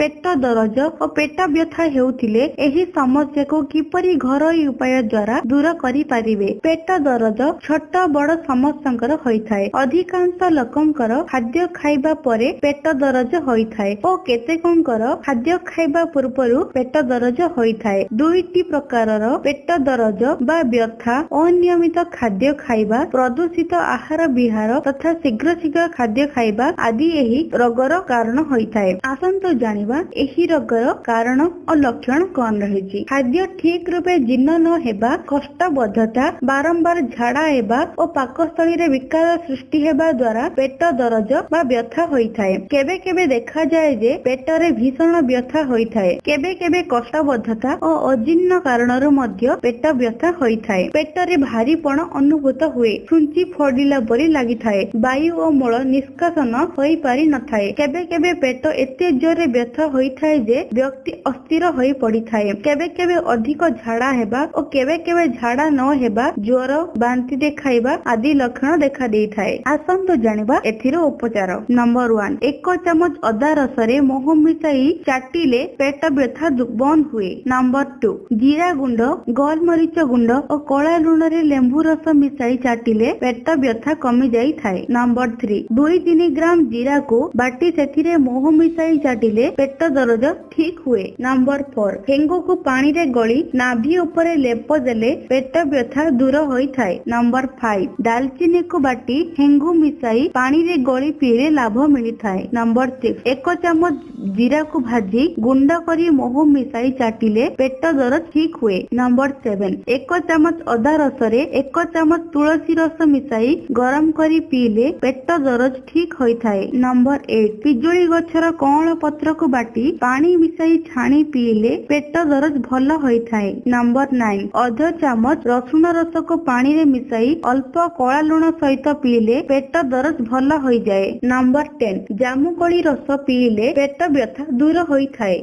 पेट दरज और पेट व्यथा हेउथिले एही समस्या को किपरि घरोई उपाय द्वारा दूर करि पारिबे। पेट दरज छोट बड़ समस्तंकर होइथाय। अधिकांश लोकंकर खाद्य खाइबा परे पेट दरज होइथाय और केतेकंकर खाद्य खाइबा पूर्वरु पेट दरज होइथाय। दुईटी प्रकारर पेट दरज बा व्यथा अनियमित खाद्य खाइबा, प्रदूषित आहार विहार तथा शीघ्र शीघ्र खाद्य खाइबा आदि एही रोगर कारण होइथाय। आसंतो जानिबा एही रोगर कारण और लक्षण कौन रहिछि। खाद्य ठीक रूपे जीर्ण न हेबा, कष्टबद्धता, बारंबार झाड़ा हेबा और पाकस्थली रे विकार सृष्टि हेबा द्वारा पेट दरज बा व्यथा होइथाय। केबे केबे देखा जाय जे पेटरे भीषण व्यथा होइथाय। केबे केबे कष्टबद्धता और अजीर्ण कारणरु मध्य पेट व्यथा होइथाय। पेटरे भारीपण अनुभूत हुए, छुंची फोड़िला परि लागिथाय। वायु और मल निष्कासन होई पारि नथाय। केबे केबे पेट एते जोरे व्यथा होइथाय जे व्यक्ति अस्थिर होई पड़िथाय। केबे केबे अधिक झाड़ा हेबा और केबे केबे झाड़ा न हेबा, ज्वर, बांति देखाइबा आदि लक्षण देखा देइथाय। आसंतो जानिबा एथिर उपचार। नंबर 1, 1 चमच अदा रसरे मह मिसाई चाटिले पेट व्यथा बंद हुए। नंबर 2, जीरा गुंड, गोलमरीच गुंड और कला लुण रे लेंबू रस मिसाई चाटिले पेट व्यथा कमी जाई थाए। नंबर 3, 2-3 ग्राम जीरा को बाटी सेथिरे मह मिसाई चाटिले पेट दरज ठीक हुए। नंबर 4, हेंगु को पानी रे गली नाभि ऊपर लेप देले पेट व्यथा दूर होई थाए। नंबर 5, दालचीनी को बाटी हेंगु मिसाई पानी रे गली पीले लाभ मिली थाए। नंबर 6, 1 चमच जीरा को भाजी गुंड करी मह मिसाई चाटिले पेट दरज ठीक हुए। नंबर 7, 1 चमच अदा रसरे 1 चमच तुलसी रस मिसाई गरम करी पीले पेट दरज ठीक होई थाए। नंबर 8, पिजुली गछर कौन पत्र को बाटी पानी मिसाई छाणी पीले पेट दरज भल होई थाए। नंबर 9, अध चमच रसुण रस को पानी रे मिसाई अल्प कला लुण सहित पीले पेट दरज भल होई जाए। नंबर 10, जामुकोली रस पीले पेट व्यथा दूर होई थाए।